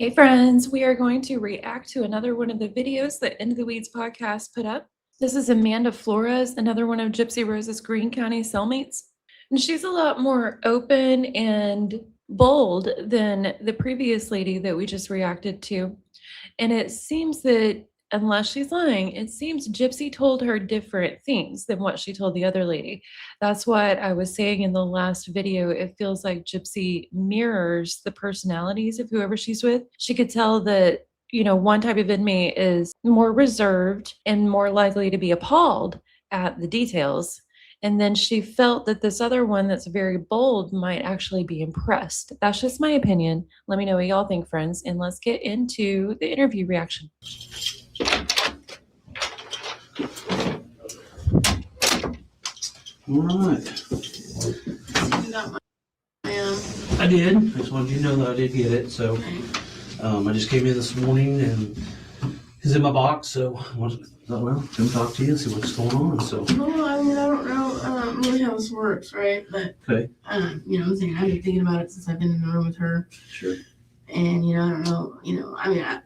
Hey friends, we are going to react to another one of the videos that Into the Weeds podcast put up. This is Amanda Flores, another one of GypsyRose's Greene County cellmates. And she's a lot more open and bold than the previous lady that we just reacted to. And it seems that, unless she's lying, it seems Gypsy told her different things than what she told the other lady. That's what I was saying in the last video. It feels like Gypsy mirrors the personalities of whoever she's with. She could tell that, one type of inmate is more reserved and more likely to be appalled at the details. And then she felt that this other one that's very bold might actually be impressed. That's just my opinion. Let me know what y'all think, friends. And let's get into the interview reaction. All right. You got my mail. I did. I just wanted you to know that I did get it. So I just came in this morning and it's in my box. So I thought, well, come talk to you and see what's going on. So. Well, I mean, I don't know really how this works, right? But Okay. I'm saying I've been thinking about it since I've been in the room with her. Sure. And I don't know. I mean,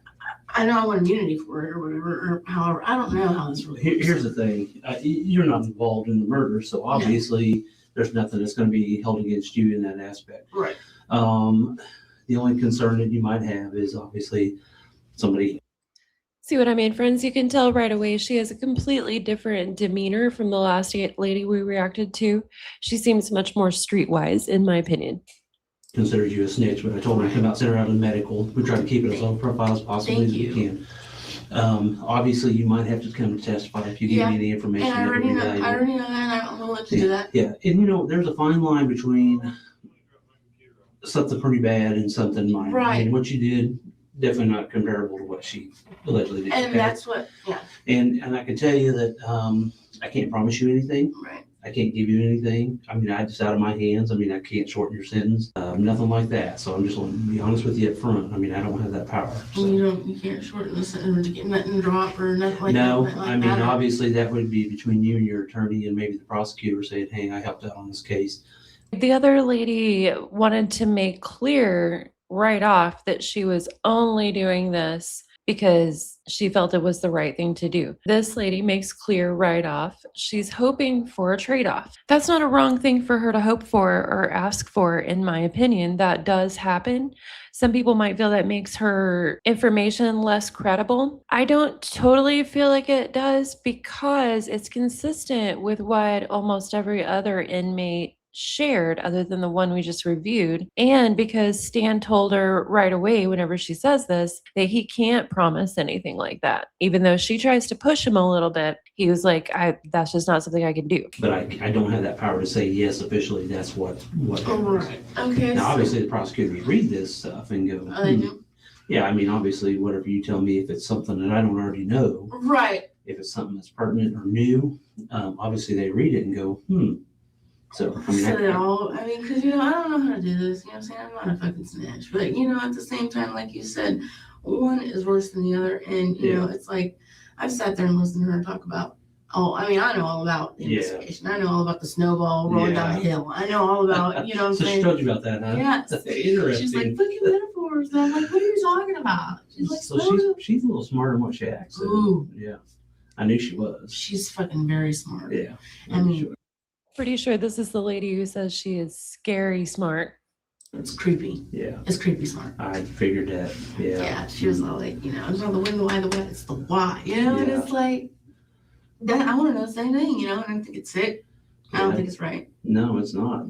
I know I want immunity for it or whatever, or however. I don't know how this really works. Here's the thing. You're not involved in the murder, so obviously there's nothing that's going to be held against you in that aspect. Right. The only concern that you might have is obviously somebody. See what I mean, friends? You can tell right away she has a completely different demeanor from the last lady we reacted to. She seems much more streetwise, in my opinion. Considers you a snitch, but I told her to come out, send her out in medical. We try to keep it as low profile as possibly as we can. Obviously, you might have to come to testify if you give me any information. And I already know that, and I'm willing to do that. Yeah, and there's a fine line between something pretty bad and something minor. Right. I mean, what you did, definitely not comparable to what she allegedly did. And that's what, And I can tell you that I can't promise you anything. Right. I can't give you anything. I mean, it's out of my hands. I mean, I can't shorten your sentence. Nothing like that. So I'm just going to be honest with you up front. I mean, I don't have that power. So. You can't shorten the sentence or get nothing drop or nothing like that. No, Like I mean, obviously that would be between you and your attorney and maybe the prosecutor saying, hey, I helped out on this case. The other lady wanted to make clear right off that she was only doing this because she felt it was the right thing to do. This lady makes clear right off she's hoping for a trade-off. That's not a wrong thing for her to hope for or ask for, in my opinion. That does happen. Some people might feel that makes her information less credible. I don't totally feel like it does because it's consistent with what almost every other inmate shared other than the one we just reviewed, and because Stan told her right away whenever she says this that he can't promise anything like that. Even though she tries to push him a little bit, he was like, that's just not something I can do. But I don't have that power to say yes officially that's what right. Okay. Now obviously the prosecutors read this stuff and go, I do. Yeah, I mean obviously whatever you tell me, if it's something that I don't already know, Right. if it's something that's pertinent or new, obviously they read it and go, So, because I don't know how to do this, I'm saying? I'm not a fucking snitch, but, at the same time, like you said, one is worse than the other, and, it's like, I've sat there and listened to her talk about, I know all about the investigation. I know all about the snowball rolling down the hill. I know all about, what I'm so saying? she told you about that, huh? Yeah. Interesting. She's like, look at metaphors, and I'm like, what are you talking about? She's like, so she's a little smarter than what she acts. So, ooh. Yeah. I knew she was. She's fucking very smart. Yeah. I mean, pretty sure this is the lady who says she is scary smart. It's creepy. Yeah. It's creepy smart. I figured that. Yeah. Yeah. She was all like, it's not the when, the why, the what, it's the why. And it's like that. I want to know the same thing. And I think it's sick. I don't think it's right. No, it's not.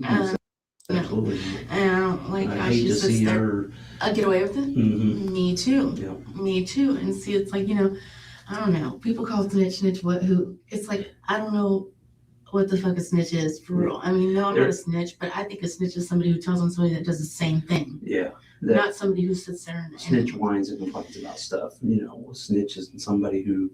Absolutely. And I don't like how she sits there. Get away with it. Mm-hmm. Me too. Yeah. Me too. And see, it's like I don't know. People call snitch. Who? It's like I don't know. What the fuck a snitch is for real. I mean, no, I'm not a snitch, but I think a snitch is somebody who tells on somebody that does the same thing. Yeah. Not somebody who sits there and snitch whines and complains about stuff. A snitch is somebody who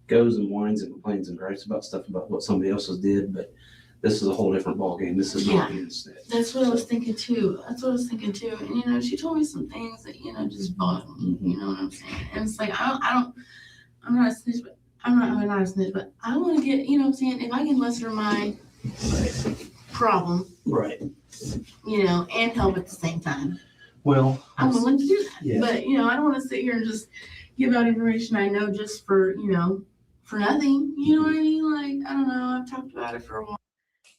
goes and whines and complains and gripes about stuff about what somebody else did, but this is a whole different ballgame. This is not being a snitch. That's what I was thinking too. And she told me some things that just bothered me. You know what I'm saying? And it's like I'm not a snitch, but I'm not a snitch, but I want to get, if I can lessen my problem, right, and help at the same time. Well, I'm willing to do that. Yeah. But, I don't want to sit here and just give out information I know just for, for nothing. You know what I mean? Like, I don't know. I've talked about it for a while.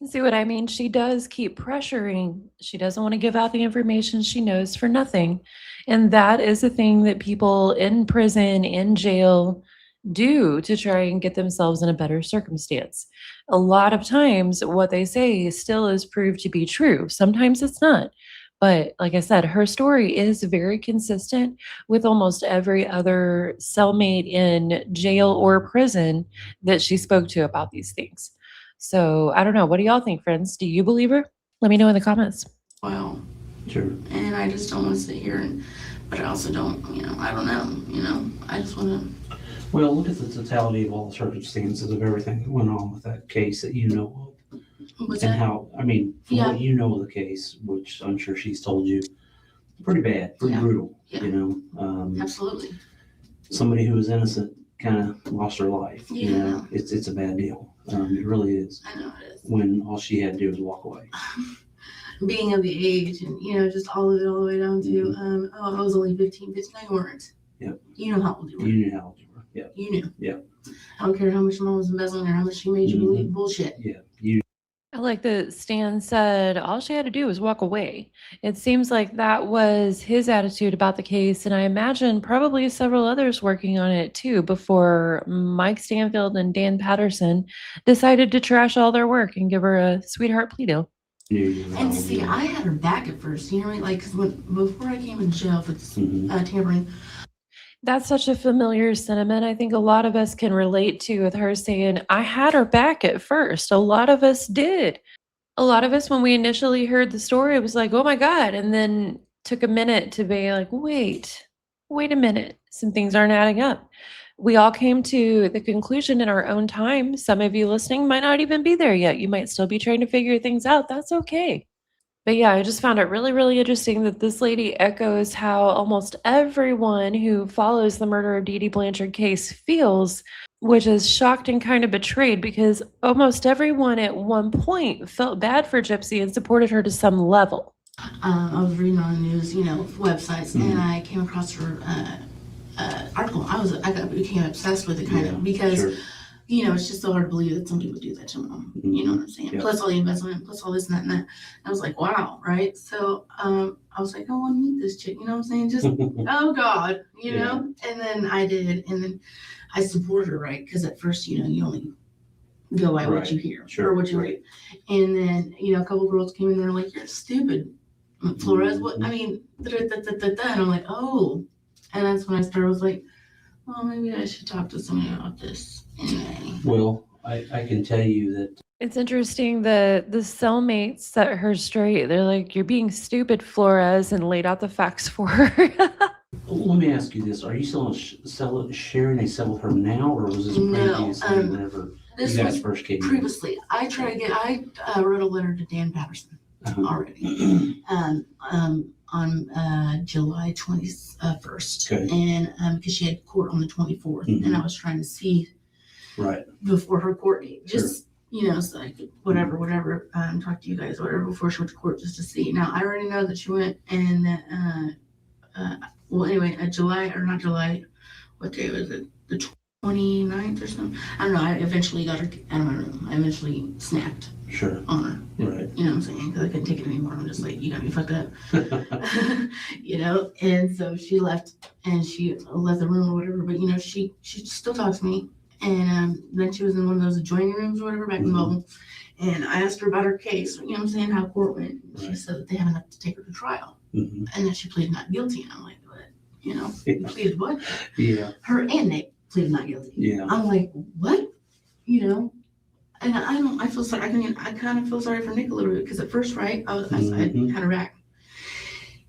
See what I mean? She does keep pressuring. She doesn't want to give out the information she knows for nothing. And that is a thing that people in prison, in jail, do to try and get themselves in a better circumstance. A lot of times, what they say still is proved to be true. Sometimes it's not. But like I said, her story is very consistent with almost every other cellmate in jail or prison that she spoke to about these things. So I don't know. What do y'all think, friends? Do you believe her? Let me know in the comments. Wow. Sure. And I just don't want to sit here but I also don't, I don't know, I just want to. Well, look at the totality of all the circumstances of everything that went on with that case that you know of. What's And that? how, I mean, from what you know of the case, which I'm sure she's told you, pretty bad, pretty brutal, Absolutely. Somebody who was innocent kind of lost her life. Yeah. It's a bad deal. It really is. I know it is. When all she had to do was walk away. Being of the age and, just all of it all the way down to, I was only 15, but no, you weren't. Yep. You know how old you were. You knew how old you were. Yeah. You knew. Yeah. I don't care how much mom was embezzling or how much she made you believe bullshit. Yeah. You. I like that Stan said all she had to do was walk away. It seems like that was his attitude about the case, and I imagine probably several others working on it too before Mike Stanfield and Dan Patterson decided to trash all their work and give her a sweetheart plea deal. And see, I had her back at first, like, because before I came in jail for this tampering. That's such a familiar sentiment. I think a lot of us can relate to with her saying, I had her back at first. A lot of us did. A lot of us, when we initially heard the story, it was like, oh my God. And then took a minute to be like, wait a minute. Some things aren't adding up. We all came to the conclusion in our own time. Some of you listening might not even be there yet. You might still be trying to figure things out. That's okay. But yeah, I just found it really, really interesting that this lady echoes how almost everyone who follows the murder of Dee Blanchard case feels, which is shocked and kind of betrayed because almost everyone at one point felt bad for Gypsy and supported her to some level. I was reading on the news, websites, and I came across her article. I became obsessed with it kind of because, it's just so hard to believe that somebody would do that to mom. You know what I'm saying? Yep. Plus all the investment, plus all this and that and that. And I was like, wow, right? So I was like, I want to meet this chick. You know what I'm saying? Just, oh God, know? And then I did. And then I support her, right? Because at first, you only go by what you hear or what you read. And then, a couple of girls came in there like, you're stupid, Flores. What? I mean, and I'm like, oh. And that's when I was like, well, maybe I should talk to somebody about this. Anyway. Well, I can tell you that. It's interesting that the cellmates set her straight. They're like, you're being stupid, Flores, and laid out the facts for her. Let me ask you this. Are you still sharing a cell with her now, or was this previously whenever you guys first came in? Previously. I wrote a letter to Dan Patterson already. On July 21st. Okay. And because she had court on the 24th, and I was trying to see before her court date. Just, so I could whatever, talk to you guys, whatever, before she went to court just to see. Now, I already know that she went and July, or not July, what day was it? The 29th or something? I don't know. I eventually got her out of my room. I eventually snapped on her. Right. You know what I'm saying? Because I couldn't take it anymore. I'm just like, you got me fucked up. And so she left and she left the room or whatever. But, she still talks to me. And then she was in one of those adjoining rooms or whatever back in the bubble. And I asked her about her case, you know what I'm saying, how court went. She said that they have enough to take her to trial. And then she pleaded not guilty. And I'm like, what? Pleaded what? Yeah. Her and Nick pleaded not guilty. Yeah. I'm like, what? And I feel sorry. I kind of feel sorry for Nick a little bit because at first, right, I had her back.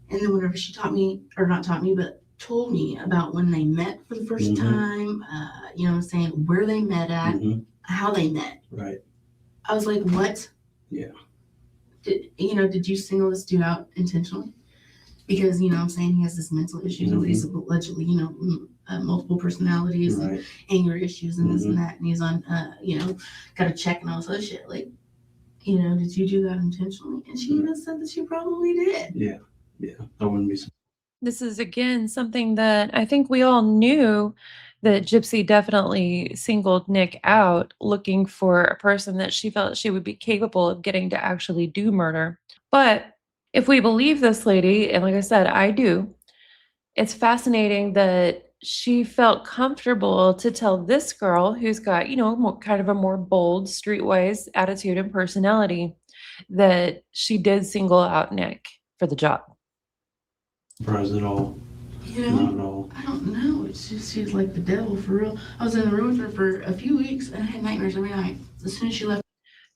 And then whenever she but told me about when they met for the first time, you know what I'm saying, where they met at, how they met. Right. I was like, what? Yeah. Did you single this dude out intentionally? Because, you know what I'm saying, he has this mental issues, he's allegedly, multiple personalities and anger issues and this and that. And he's on, got a check and all this other shit. Like, did you do that intentionally? And she even said that she probably did. Yeah. Yeah, I wouldn't be. This is again something that I think we all knew that Gypsy definitely singled Nick out, looking for a person that she felt she would be capable of getting to actually do murder. But if we believe this lady, and like I said, I do, it's fascinating that she felt comfortable to tell this girl who's got, kind of a more bold, streetwise attitude and personality that she did single out Nick for the job. Surprised at all. You Not at know, all. I don't know. It's just she's like the devil for real. I was in the room with her for a few weeks and I had nightmares every night. As soon as she left,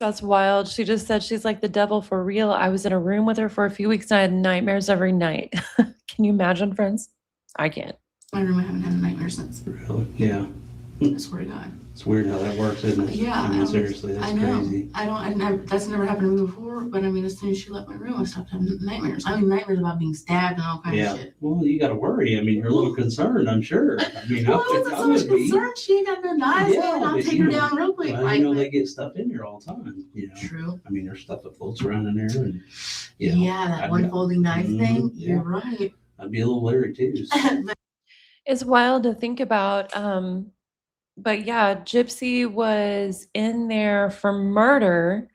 That's wild. She just said she's like the devil for real. I was in a room with her for a few weeks and I had nightmares every night. Can you imagine, friends? I can't. my room, I haven't had a nightmare since. Really? Yeah. I swear to God. It's weird how that works, isn't it? Yeah, I mean, seriously, that's I know. crazy. That's never happened to me before, but I mean, as soon as she left my room, I stopped having nightmares. I mean, nightmares about being stabbed and all kinds Yeah. of shit. Well, you got to worry. I mean, you're a little concerned, I'm sure. I mean, Well, I it wasn't so much concern. She ain't got no eyes, Yeah, and I'll but take you her know- down real quick. Well, Like, you know, they get stuff in there all the time, true. I mean, there's stuff that floats around in there and, you know, Yeah, that I'd one be- folding knife Mhm, thing. yeah. You're right. I'd be a little leery too. So. But It's wild to think about. But yeah, Gypsy was in there for murder.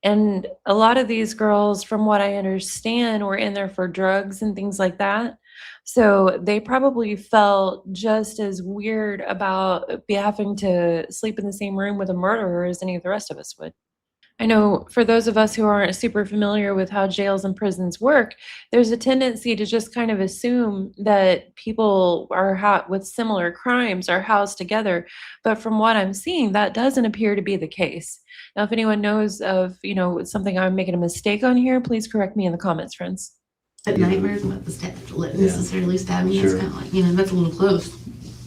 And a lot of these girls, from what I understand, were in there for drugs and things like that. So they probably felt just as weird about having to sleep in the same room with a murderer as any of the rest of us would. I know for those of us who aren't super familiar with how jails and prisons work, there's a tendency to just kind of assume that people with similar crimes are housed together. But from what I'm seeing, that doesn't appear to be the case. Now, if anyone knows of, something I'm making a mistake on here, please correct me in the comments, friends. nightmares about necessarily stabbing me, Sure. it's kind of like, that's a little close.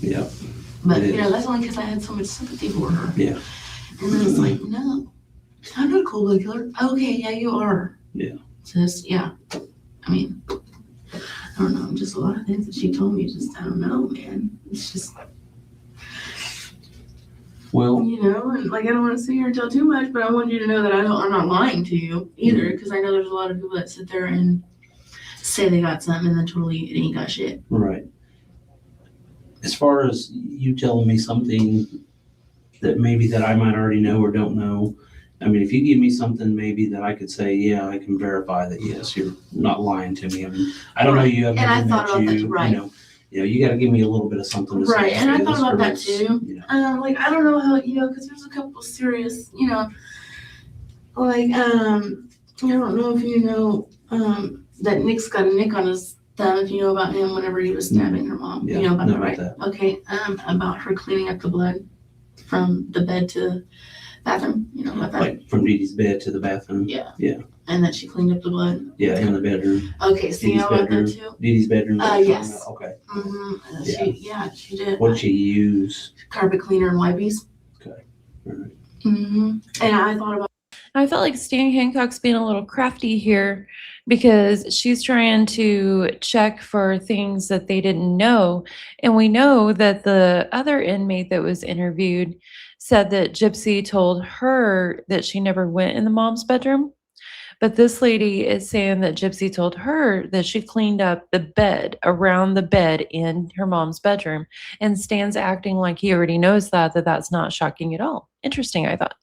Yeah. But, It is. that's only because I had so much sympathy for her. Yeah. And then it's like, no, I'm not a cold blooded killer. Okay, yeah, you are. Yeah. Sis, yeah. I mean, I don't know. Just a lot of things that she told me, I don't know, man. It's just, Well, and like, I don't want to sit here and tell too much, but I want you to know that I'm not lying to you either, because I know there's a lot of people that sit there and say they got something and then totally it ain't got shit. right. As far as you telling me something that maybe that I might already know or don't know, I mean, if you give me something maybe that I could say, yeah, I can verify that, yes, you're not lying to me. I mean, I don't know you, I've And I never thought met about that, you, right. you got to give me a little bit of something to say. Right, and I okay, thought this about that girl's, too. Like, I don't know how, because there's a couple serious, like, I don't know if you know, that Nick's got a nick on his thumb, if you know about him whenever he was stabbing her mom. Yeah, You know about know that, right? about Okay, about her cleaning up the blood from the bed to bathroom, you know about that? Like from Dee Dee's bed to the bathroom. Yeah. Yeah. And that she cleaned up the blood. Yeah, in the bedroom. Okay, so you know about that too? Dee Dee's bedroom. that's what I'm Yes. about. Okay. Mm-hmm. She did. What'd she use? Carpet cleaner and wipes. Okay. All right. Mm-hmm. And I thought about I felt like Stan Hancock's being a little crafty here because she's trying to check for things that they didn't know. And we know that the other inmate that was interviewed said that Gypsy told her that she never went in the mom's bedroom. But this lady is saying that Gypsy told her that she cleaned up the bed, around the bed in her mom's bedroom. And Stan's acting like he already knows that's not shocking at all. Interesting, I thought.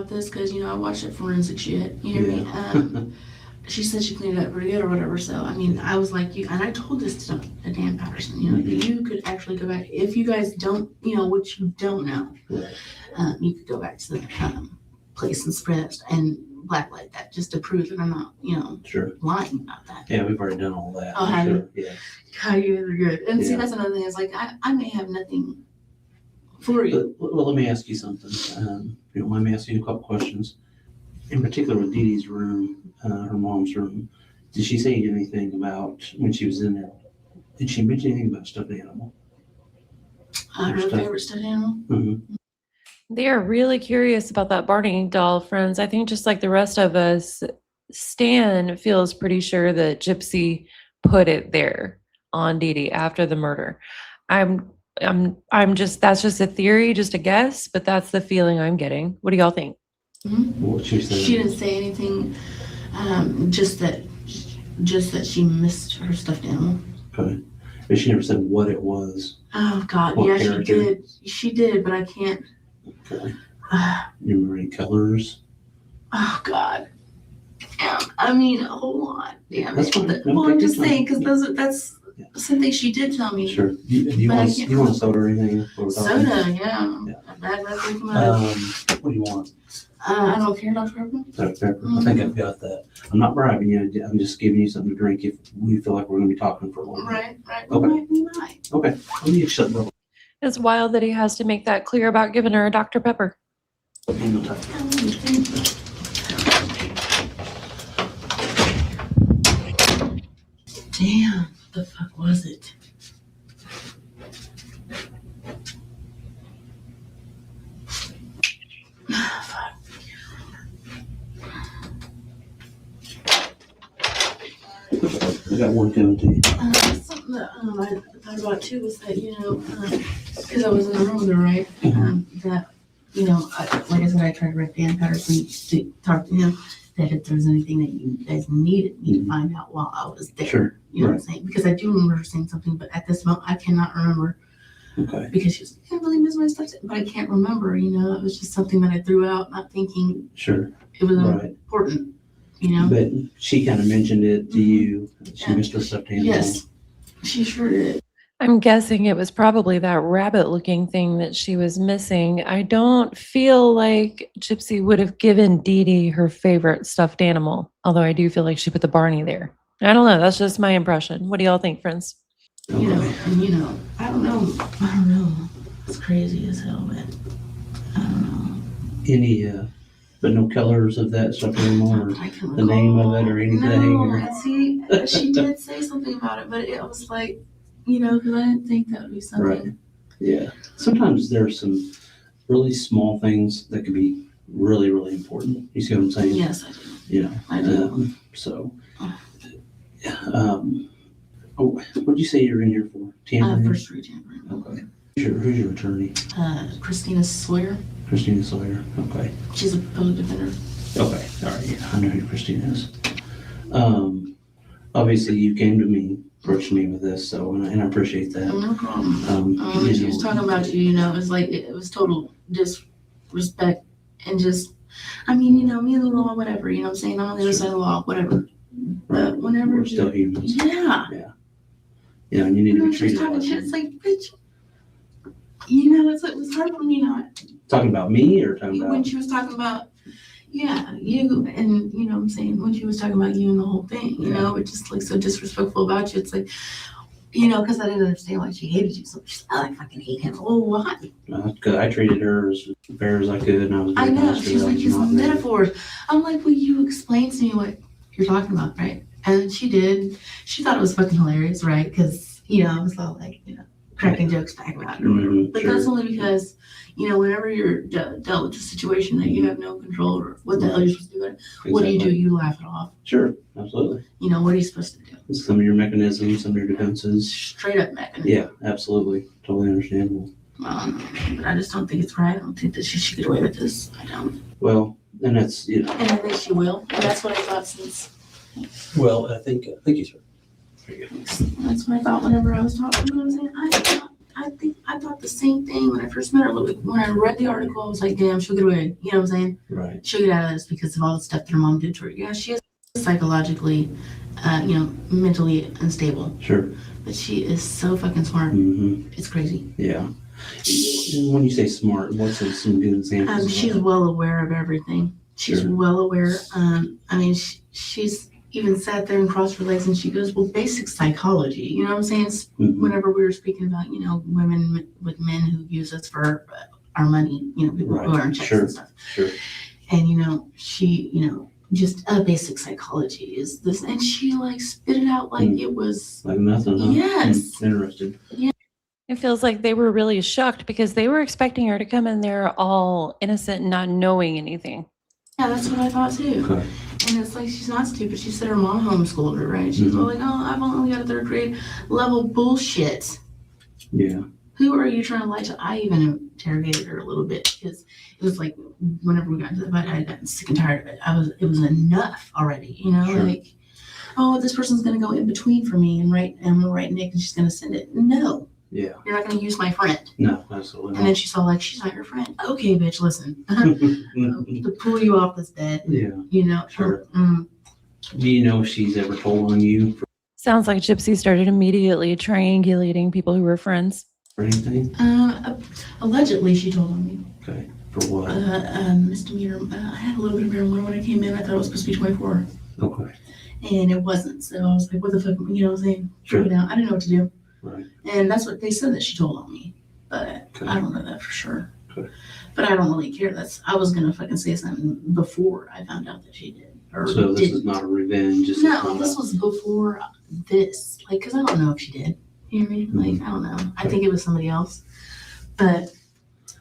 this because, I watched it forensic shit. You hear me? She said she cleaned it up pretty good or whatever. So, I mean, I was like, and I told this to Dan Patterson, that you could actually go back. If you guys don't, what you don't know, Right. you could go back to the place and spread and blacklight that just to prove that I'm not, Sure. lying about that. Yeah, we've already done all that. Oh, have you? Yeah. God, you guys are good. And see, Yeah. that's another thing. It's like, I may have nothing for you. Well, let me ask you something. If you don't mind me asking you a couple questions. In particular with Dee Dee's room, her mom's room, did she say anything about when she was in there? Did she mention anything about stuffed animal? Her favorite stuffed animal? Mm-hmm. They are really curious about that Barney doll, friends. I think just like the rest of us, Stan feels pretty sure that Gypsy put it there on Dee Dee after the murder. That's just a theory, just a guess, but that's the feeling I'm getting. What do y'all think? Mm-hmm. What she said? She didn't say anything, just that just that she missed her stuffed animal. Okay. But she never said what it was. Oh God, What yeah, character? she did. She did, but I can't. Okay. You remember any colors? Oh God. Damn. I mean, hold on. Damn. That's fine. No, Well, take I'm your just time. saying because that's something she did tell me. Sure. Do you But I want can't a soda or anything? What we're talking? Soda, yeah. A bad breath will come out. What do you want? I don't care, Dr. Pepper. Dr. Pepper. I think I've got that. I'm not bribing you. I'm just giving you something to drink if we feel like we're going to be talking for a long time. Right. Okay. We might. Okay. Let me get shut up. It's wild that he has to make that clear about giving her a Dr. Pepper. Hang on tight. Damn, the fuck was it? I got one coming to you. Something that I thought about too was that, because I was in the room with her, right? That, like I said, I tried to write Dan Patterson to talk to him, that if there's anything that you guys needed me to find out while I was there. Sure. You know what I'm saying? Because I do remember her saying something, but at this moment, I cannot remember. Okay. Because she was like, I can't really miss my stuff, but I can't remember, it was just something that I threw out, not thinking Sure. it was Right. important, But she kind of mentioned it to you. She Yeah. missed her stuffed animal. Yes, she sure did. I'm guessing it was probably that rabbit looking thing that she was missing. I don't feel like Gypsy would have given Dee Dee her favorite stuffed animal, although I do feel like she put the Barney there. I don't know. That's just my impression. What do y'all think, friends? Okay. I don't know. It's crazy as hell, but I don't know. Any, but no colors of that stuffed animal or I can the name of recall. it or anything? No, or- and see, she did say something about it, but it was like, because I didn't think that would be something. Right. Yeah. Sometimes there's some really small things that could be really, really important. You see what I'm saying? Yes, I do. I do. So, yeah. What'd you say you're in here for? Tampering? First degree tampering. Okay. Who's your attorney? Christina Sawyer. Christina Sawyer. Okay. She's a public defender. Okay. All right. Yeah, I know who Christina is. Obviously, you came to me, approached me with this, so and I appreciate that. No problem. When she was talking about you, it was like it was total disrespect and just, me and the law, whatever. You know what I'm saying? I'm on the other side of the law, whatever. Right. But whenever We're still humans. yeah. Yeah, and you need to be She's treated talking like shit. that. It's like, bitch. It was hard for me not. Talking about me or talking When about? she was talking about, you, and you know what I'm saying, when she was talking about you and the whole thing, it's just like so disrespectful about you. It's like, because I didn't understand why she hated you so much. She's like, I fucking hate him. Oh, why? Because I treated her as fair as I could, and I was I very know. nice to She's her. like, I it's was not rude. metaphors. I'm like, will you explain to me what you're talking about, right? And she did. She thought it was fucking hilarious, right? Because, I was all like, cracking jokes back about it. Mhm, But sure. that's only because, whenever you're dealt with a situation that you have no control over what the hell you're supposed to do about it, what do you do? Exactly. You laugh it off. Sure, absolutely. What are you supposed to do? Some of your mechanisms, some of your defenses. Straight up mechanism. Yeah, absolutely. Totally understandable. But I just don't think it's right. I don't think that she should get away with this. I don't. Well, and that's, And I think she will. And that's what I thought since. well, I think he's right. Very good. That's what I thought whenever I was talking. You know what I'm saying? I thought the same thing when I first met her. When I read the article, I was like, damn, she'll get away. You know what I'm saying? Right. She'll get out of this because of all the stuff that her mom did to her. Yeah, she is psychologically, mentally unstable. Sure. But she is so fucking smart. Mm-hmm. It's crazy. Yeah. And when you say smart, what's some good examples? of She's that? well aware of everything. She's Sure. well aware. She's even sat there and crossed her legs and she goes, well, basic psychology. You know what I'm saying? Mhm. Whenever we were speaking about, women with men who use us for our money, people Right. who are in checks Sure. and stuff. Sure. And, she, just a basic psychology is this. And she spit it out like it was, Like nothing, huh? Yes. Interesting. It feels like they were really shocked because they were expecting her to come in there all innocent and not knowing anything. yeah, that's what I thought too. Okay. And it's like, she's not stupid. She said her mom homeschooled her, right? She's Mhm. all like, oh, I've only got a third grade level bullshit. Yeah. Who are you trying to lie to? I even interrogated her a little bit because it was like, whenever we got into the fight, I got sick and tired of it. It was enough already, Sure. oh, this person's gonna go in between for me and I'm gonna write Nick and she's gonna send it. No, Yeah. you're not gonna use my friend. No, absolutely And then not. she saw like, she's not your friend. Okay, bitch, listen. To pull you off this bed, Yeah. you know. Sure. Do you know if she's ever told on you Sounds like Gypsy started immediately triangulating people who were friends. for anything? Allegedly, she told on me. Okay. For what? Misdemeanor. I had a little bit of marijuana when I came in. I thought it was supposed to be 24, Okay. and it wasn't. So I was like, what the fuck? You know what I'm saying? Sure. You know, I didn't know what to do. Right. And that's what they said that she told on me, but Okay. I don't know that for sure. Okay. But I don't really care. I was gonna fucking say something before I found out that she did. Or So this didn't. is not a revenge. This is No, not this was before this. Like, cause I don't know if she did. You know what I mean? Like, I don't know. I think it was somebody else. But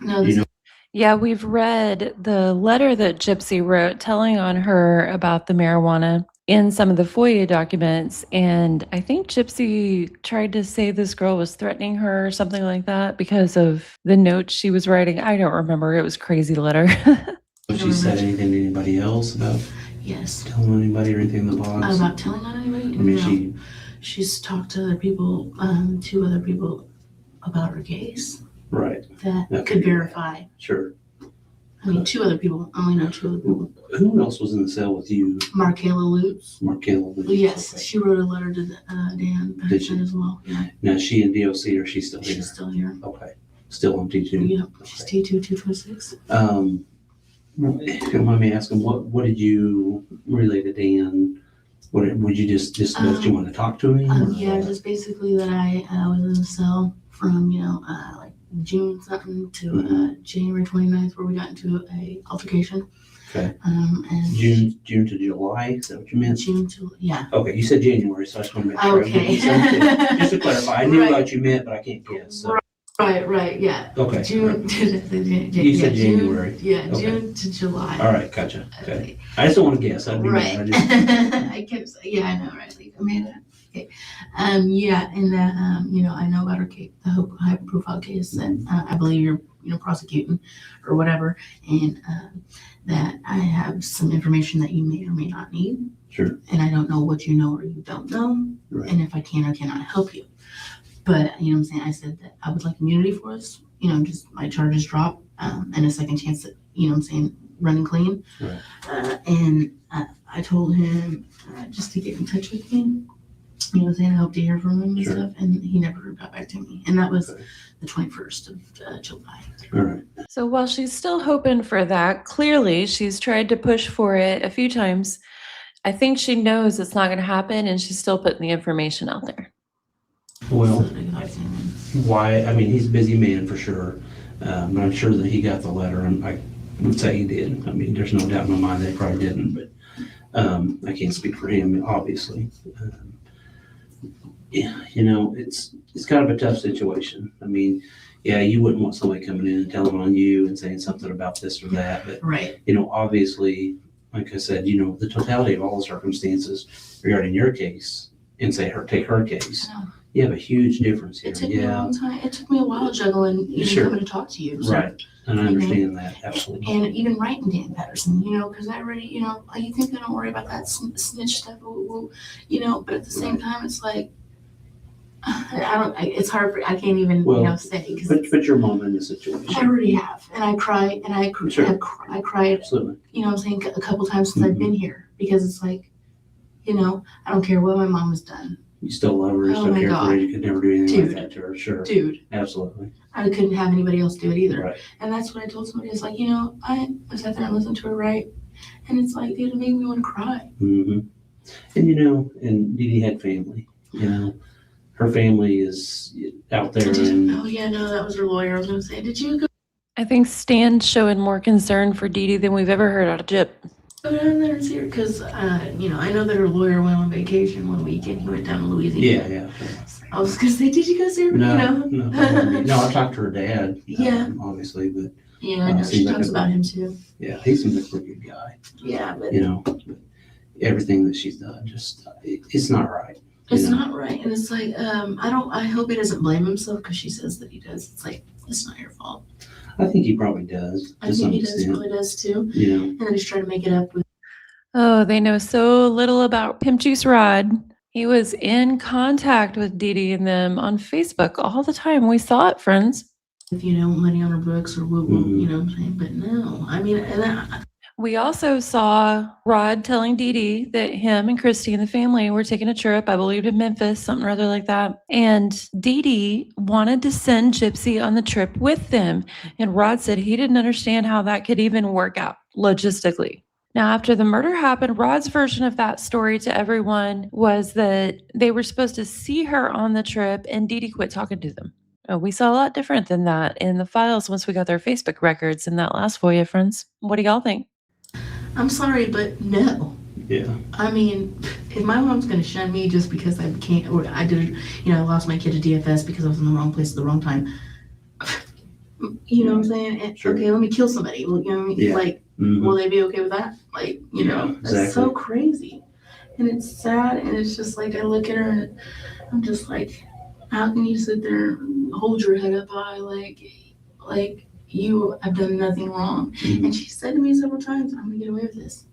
no, this You know- Yeah, we've read the letter that Gypsy wrote telling on her about the marijuana in some of the FOIA documents. And I think Gypsy tried to say this girl was threatening her or something like that because of the notes she was writing. I don't remember. It was a crazy letter. Have she said anything to anybody else about yes. telling anybody or anything in the box? About telling on anybody? I mean, No. She's talked to other people, 2 other people about her case right. that That could could be right. verify. Sure. I mean, 2 other people. I only know 2 other people. Who else was in the cell with you? Markayla Lutz. Markayla. Yes, Okay. she wrote a letter to Dan Did she? Patterson as well. Yeah, Now is she in DOC or is she still here? she's still here. Okay. Still on T2? Yeah, she's Okay. T2 226. If you mind me asking, what did you relay to Dan? Would you just that you want to talk to him? or Yeah, what? just basically that I was in the cell from, like June something to January 29th, where we got into a altercation. Okay. And June to July, is that what you meant? June to, yeah. Okay, you said January, so I just want to make sure. I'm Okay. getting something. Just to clarify, I knew Right. what you meant, but I can't guess. So. Right, yeah. Okay. June. You said January. Yeah, Okay. June to July. All right, gotcha. Okay. I just don't want to guess. I'd be Right. mad. I just, I kept saying, yeah, I know, right? Like, Amanda. Okay. Yeah, and that, I know about her case, the high profile case that I believe you're, prosecuting or whatever, and that I have some information that you may or may not need, sure. and I don't know what you know or you don't know, Right. and if I can or cannot help you. But, you know what I'm saying? I said that I would like immunity for us, just my charges drop, and a second chance at, running clean. Right. And I told him just to get in touch with me. You know what I'm saying? I hope to hear from him and Sure. stuff. And he never got back to me. And that was Okay. the 21st of July. All right. So while she's still hoping for that, clearly she's tried to push for it a few times. I think she knows it's not going to happen, and she's still putting the information out there. Well, So, why? I mean, he's a busy man for sure, but I'm sure that he got the letter, and I would say he did. I mean, there's no doubt in my mind that he probably didn't, but I can't speak for him, obviously. Yeah, it's kind of a tough situation. I mean, yeah, you wouldn't want somebody coming in and telling on you and saying something about this or that, but right. obviously, like I said, the totality of all the circumstances regarding your case, and take her case. I know. You have a huge difference here. It took me a Yeah, long time. It took me a while juggling, Sure. coming to talk to you. So. right. And I understand that absolutely. And even writing Dan Patterson, because I already, you think I don't worry about that snitch stuff, but at the same time, it's like, it's hard I can't even, say, because Put your mom in the I situation. already have, and I cry, and I Sure. I cried, Absolutely. a couple times since I've been here, because it's like, I don't care what my mom has done. You still love her, you Oh still my care for her, God. you could never do anything Dude. like that to her. Sure. Dude, Absolutely. I couldn't have anybody else do it either. Right. And that's what I told somebody. It's like, I sat there and listened to her write, and it's like, dude, it made me want to cry. Mm-hmm. And and Dee Dee had family. Her family is out there, and Oh yeah, no, that was her lawyer. I was gonna say, did you I think Stan's showing more concern for Dee Dee than we've ever heard out of Gyp. go down there and see her? Because I know that her lawyer went on vacation one weekend. He went down to Louisiana. yeah. I was gonna say, did you go see her? No, I talked to her dad. Yeah. Obviously, but Yeah, I know. She seems like talks a- about him too. yeah, he seems like a pretty good guy. Yeah, but But everything that she's done, just it's not right. it's not right. And it's like, I hope he doesn't blame himself, because she says that he does. It's like, it's not your fault. I think he probably does I to think some he does, extent. probably does too. You know, And then he's trying to make it up with Oh, they know so little about Pimp Juice Rod. He was in contact with Dee Dee and them on Facebook all the time. We saw it, friends. If money on her books or you know what I'm saying? But no, I mean, We also saw Rod telling Dee Dee that him and Christy and the family were taking a trip, I believe to Memphis, something or other like that. And Dee Dee wanted to send Gypsy on the trip with them. And Rod said he didn't understand how that could even work out logistically. Now, after the murder happened, Rod's version of that story to everyone was that they were supposed to see her on the trip and Dee Dee quit talking to them. We saw a lot different than that in the files once we got their Facebook records in that last FOIA, friends. What do y'all think? I'm sorry, but no. Yeah. I mean, if my mom's going to shun me just because I became, or I did, I lost my kid to DFS because I was in the wrong place at the wrong time. You know what I'm saying? And, Sure. Okay, let me kill somebody. Well, you know what I mean? Yeah. Like, will they be okay with that? Like, exactly. That's so crazy. And it's sad. And it's just like, I look at her and I'm just like, how can you sit there and hold your head up high like you have done nothing wrong? Mhm. And she said to me several times, I'm gonna get away with this.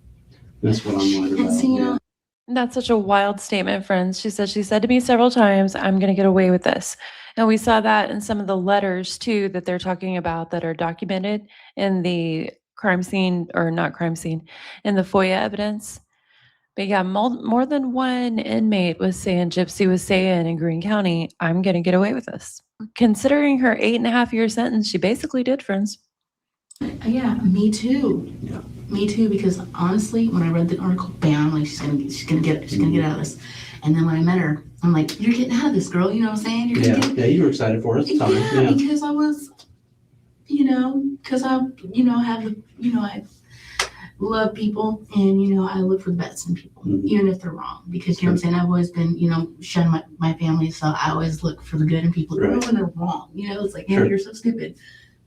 That's what I'm worried And about. see, Yeah. That's such a wild statement, friends. She said to me several times, I'm going to get away with this. And we saw that in some of the letters too that they're talking about that are documented in the crime scene, or not crime scene, in the FOIA evidence. But yeah, more than one inmate was saying, Gypsy was saying in Greene County, I'm going to get away with this. Considering her 8.5-year sentence, she basically did, friends. Yeah, me too. Yeah. Me too, because honestly, when I read the article, bam, I'm like, she's gonna get out of this. And then when I met her, I'm like, you're getting out of this, girl. You know what I'm saying? You're gonna get Yeah, you were excited for us at the time. Yeah, because I was, because I, have the, I love people and, I look for the best in people, Mhm. even if they're wrong. Because, you know what I'm saying? I've always been, shun my family. So I always look for the good in people, even Right. when they're wrong. It's like, Sure. you're so stupid.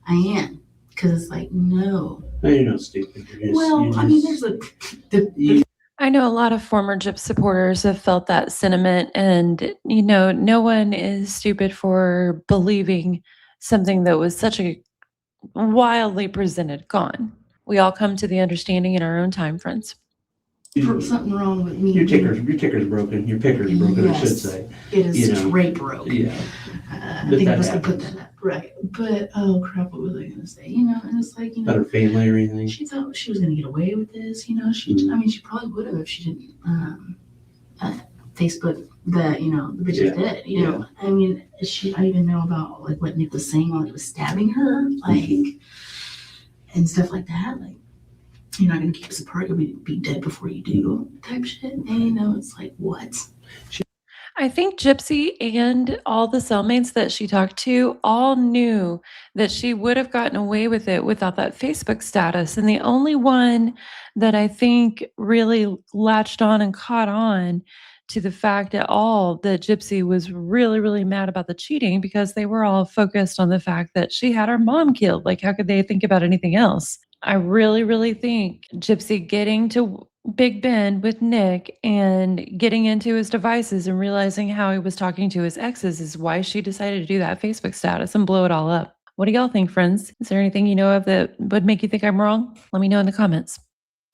I am. Because it's like, no. No, you're not stupid. You're just, I mean, there's I know a lot of former Gyps supporters have felt that sentiment, and no one is stupid for believing something that was such a wildly presented con. We all come to the understanding in our own time, friends. something wrong with me. Your ticker's broken. Your picker's broken, I should Yes. say. It is you know. straight broke. Yeah. I But think I that was gonna put happens. that up. Right. But oh crap, what was I gonna say? And it's like, About her family or anything. she thought she was gonna get away with this, she Mhm. I mean she probably would have if she didn't Facebook that, the bitch Yeah. is dead. I mean, I even know about like what Nick was saying while he was stabbing her, like and stuff like that. Like, you're not gonna keep us apart, you'll be dead before you do type shit. And it's like, what? I think Gypsy and all the cellmates that she talked to all knew that she would have gotten away with it without that Facebook status. And the only one that I think really latched on and caught on to the fact at all that Gypsy was really, really mad about the cheating, because they were all focused on the fact that she had her mom killed. Like, how could they think about anything else? I really, really think Gypsy getting to Big Ben with Nick and getting into his devices and realizing how he was talking to his exes is why she decided to do that Facebook status and blow it all up. What do y'all think, friends? Is there anything you know of that would make you think I'm wrong? Let me know in the comments.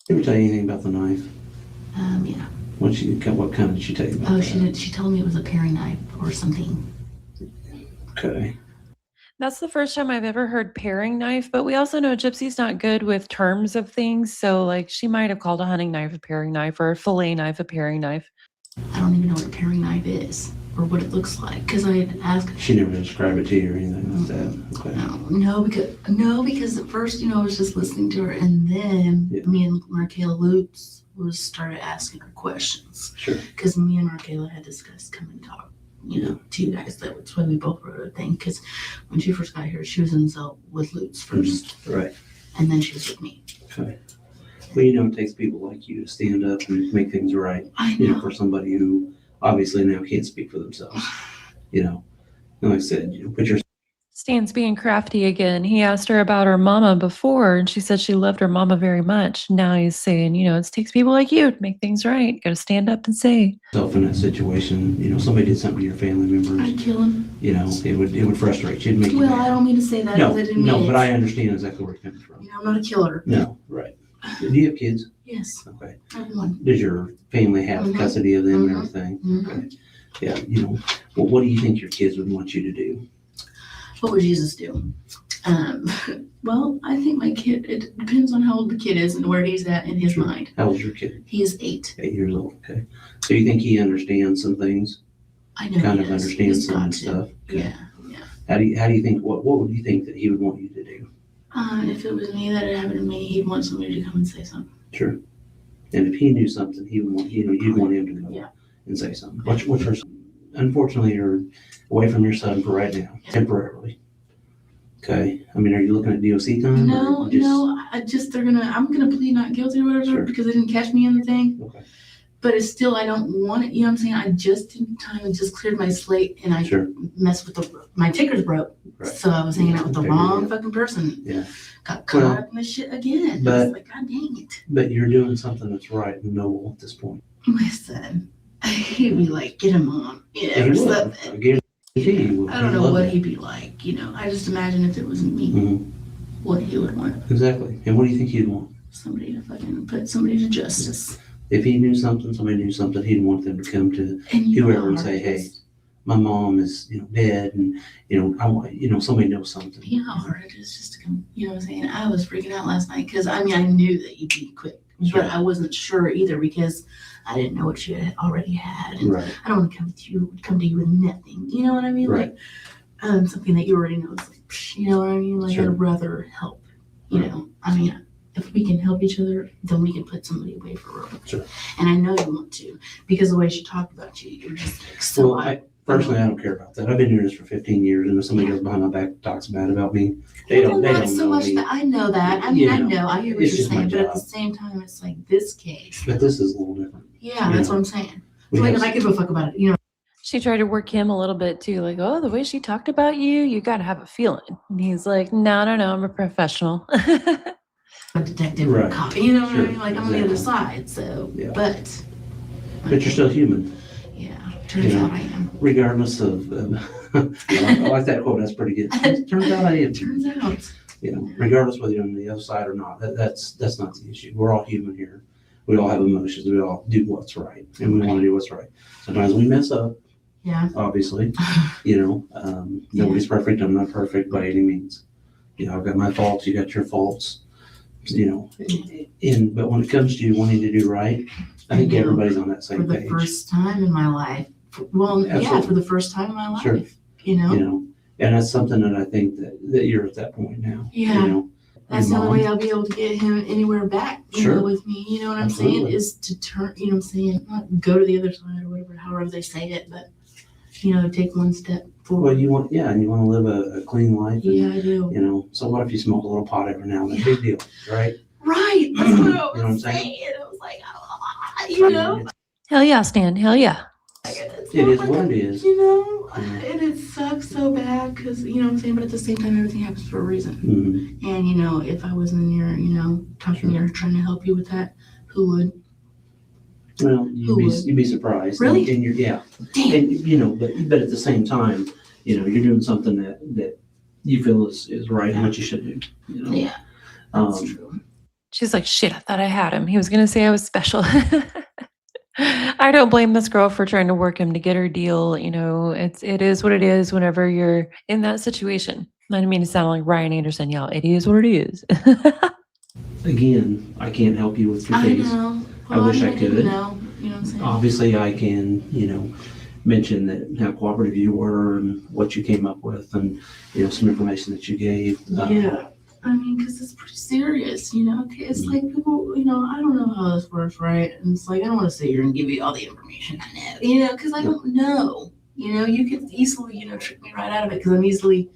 Did we tell you anything about the knife? Yeah. What kind did she tell you about? Oh, she did. She told me it was a paring knife or something. Okay. That's the first time I've ever heard paring knife, but we also know Gypsy's not good with terms of things. So, like, she might have called a hunting knife a paring knife or a fillet knife a paring knife. I don't even know what a paring knife is or what it looks like, because I had asked. She never described it to you or anything like that. Okay. No, because at first, I was just listening to her, and then me and Markayla Lutz started asking her questions. Sure. Because me and Markayla had discussed come and talk, to you guys. That's why we both wrote a thing. Because when she first got here, she was in the cell with Lutz first, Right. and then she was with me. Okay. Well, it takes people like you to stand up and make things right. I know. For somebody who obviously now can't speak for themselves. And like I said, put your. Stan's being crafty again. He asked her about her mama before, and she said she loved her mama very much. Now he's saying, it takes people like you to make things right. Got to stand up and say. Yourself in that situation, somebody did something to your family members. I'd kill him. It would frustrate you. It'd make you Well, mad. I don't mean to say that. No, I didn't mean it. but I understand exactly where it comes from. I'm not a killer. No, right. Do you have kids? Yes, Okay. I have one. Does your family have Mhm. custody of them and Mhm. everything? Mhm. Okay. Yeah, well, what do you think your kids would want you to do? What would Jesus do? Um, well, I think my kid, it depends on how old the kid is and where he's at in his Sure. mind. How old's your kid? He is 8. 8 years old. Okay. So you think he understands some things? I know Kind he of does. understands He's some got to. stuff? Okay. Yeah. How do you think, what would you think that he would want you to do? If it was me that had happened to me, he'd want somebody to come and say something. Sure. And if he knew something, he would want, you'd want him to go Yeah. and say something. What's your, unfortunately, you're away from your son for right now, temporarily. Okay. I mean, are you looking at DOC time? No, or you just- I'm gonna plead not guilty or whatever Sure. because they didn't catch me in the thing. Okay. But it's still, I don't want it, you know what I'm saying? I just didn't time and just cleared my slate and I Sure. messed with my tickers broke. Right. So I was hanging out with the Okay, wrong yeah. fucking person. Yeah. Got caught Well, up in this shit again. but- I was like, God dang it. But you're doing something that's right and noble at this point. My son, he'd be like, get him on, He or would. something. I guarantee he would. I don't He'd know love what that. he'd be like, I just imagine if it was me, Mhm. what he would want. Exactly. And what do you think he'd want? Somebody to fucking put somebody to justice. If he knew something, somebody knew something, he'd want them to come to And you know whoever how and hard say, it hey, is. my mom is, dead, and I want, somebody knows something. You know how hard it is just to come, you know what I'm saying? I was freaking out last night because I knew that you'd be quick, Sure. but I wasn't sure either because I didn't know what you had already had. And Right. I don't want to come to you with nothing. You know what I mean? Right. Like, something that you already know. It's like, you know what I mean? Like, Sure. I'd rather help, Right. if we can help each other, then we can put somebody away for real. Sure. And I know you want to because the way she talked about you, you're just like, so Well, personally, I don't care about that. I've been doing this for 15 years, and if somebody goes behind my back and talks bad about me, they don't not so know much me. that I know that. I mean, I know. I hear what it's you're just my saying, but at job. the same time, it's like this case. But this is a little different. Yeah, that's what I'm saying. We It's like have- if I give a fuck about it, She tried to work him a little bit too, like, oh, the way she talked about you, you got to have a feeling. And he's like, no, I'm a professional. a detective or a Right. cop. You know what I Sure. mean? Like I'm on the other side. So, Yeah. but But you're still human, yeah, turns out I am. regardless of. I like that quote. That's pretty good. Turns out I am. Turns out. Regardless whether you're on the other side or not. That's not the issue. We're all human here. We all have emotions. We all do what's right, and we want to do what's right. Sometimes we mess up. Yeah. Obviously, nobody's perfect. I'm not perfect by any means. I've got my faults. You got your faults. But when it comes to wanting to do right, I think everybody's on that For same the page. first time in my life. Well, yeah, Absolutely. for the first time in my life. Sure. And that's something that I think that you're at that point now. Yeah. That's the Your only way mom. I'll be able to get him anywhere back, Sure. with me. You know what I'm Absolutely. saying? Is to turn, you know what I'm saying? Not go to the other side or whatever, however they say it, but, take one step forward. Well, you want to live a clean life. And, Yeah, I do. So what if you smoke a little pot every now and then? Big deal, right? Right. That's what I You know what I'm was saying? saying. I was like, Hell yeah, Stan. Hell yeah. It is what it is. And it sucks so bad because, you know what I'm saying? But at the same time, everything happens for a reason. Mhm. And, if I wasn't in here, talking to you or trying to help you with that, who would? Well, Who would? you'd be surprised. Really? And yeah. Damn. And, but at the same time, you're doing something that you feel is right and what you should do. Yeah, that's Um, true. She's like, shit, I thought I had him. He was going to say I was special. I don't blame this girl for trying to work him to get her deal. It is what it is whenever you're in that situation. I didn't mean to sound like Ryan Anderson. Yeah, it is what it is. Again, I can't help you with your I case. know. I wish I didn't could. know. You know what I'm saying? Obviously, I can, mention that how cooperative you were and what you came up with and, some information that you gave. Yeah. Because it's pretty serious, It's like people, I don't know how this works, right? And it's like, I don't want to sit here and give you all the information I know, because I don't know. You could easily, trick me right out of it because I'm easily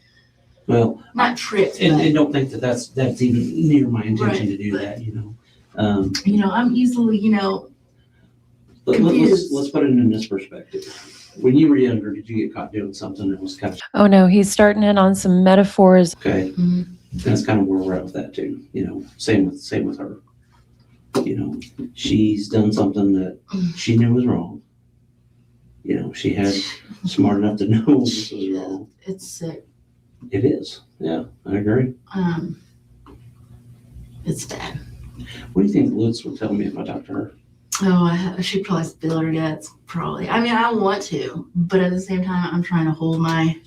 Well, not tricked, and don't think that's even near my intention Right, to do but- that, but, I'm easily, But confused. let's put it in this perspective. When you were younger, did you get caught doing something that was kind of Oh no, he's starting in on some metaphors. okay? Mhm. And that's kind of where we're at with that too. Same with her. She's done something that she knew was wrong. She had smart enough to know this was wrong. It's sick. It is. Yeah, I agree. It's bad. What do you think Lutz would tell me if I talked to her? Oh, she probably spilled her guts. Probably. I mean, I want to, but at the same time, I'm trying to hold my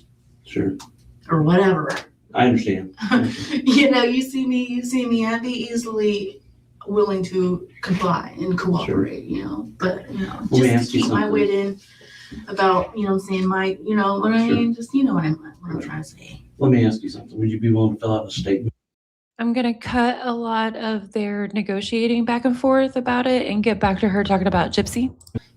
Sure. or whatever. I understand. You see me. I'd be easily willing to comply and cooperate. But Let me just ask to you keep my something. wit in about my what I Sure. mean. Just what I'm trying to say. Let me ask you something. Would you be willing to fill out a statement? I'm going to cut a lot of their negotiating back and forth about it and get back to her talking about Gypsy.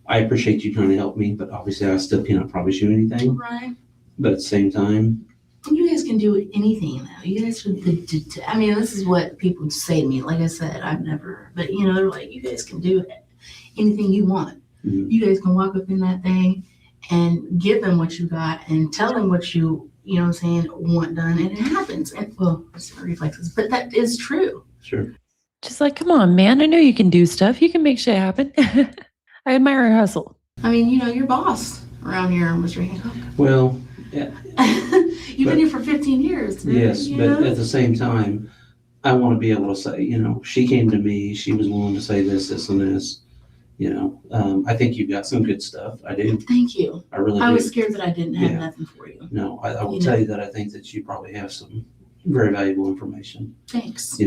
I appreciate you trying to help me, but obviously I still cannot promise you anything. Right. But at the same time, You guys can do anything now. You guys should. I mean, this is what people say to me. Like I said, I've never. But they're like, you guys can do anything you want. Mhm. You guys can walk up in that thing and give them what you got and tell them what you want done, and it happens. And it's reflexes, but that is true. sure. Just like, come on, man. I know you can do stuff. You can make shit happen. I admire her hustle. I mean, your boss around here, Mr. Hancock. Well, yeah, You've been here for 15 years. Dude, yes, but at the same time, I want to be able to say, she came to me, she was willing to say this, this, and this. I think you've got some good stuff. I do. Thank you. I really I do. was scared that I didn't have Yeah. nothing for you. No, I will tell you that I think that you probably have some very valuable information. Thanks.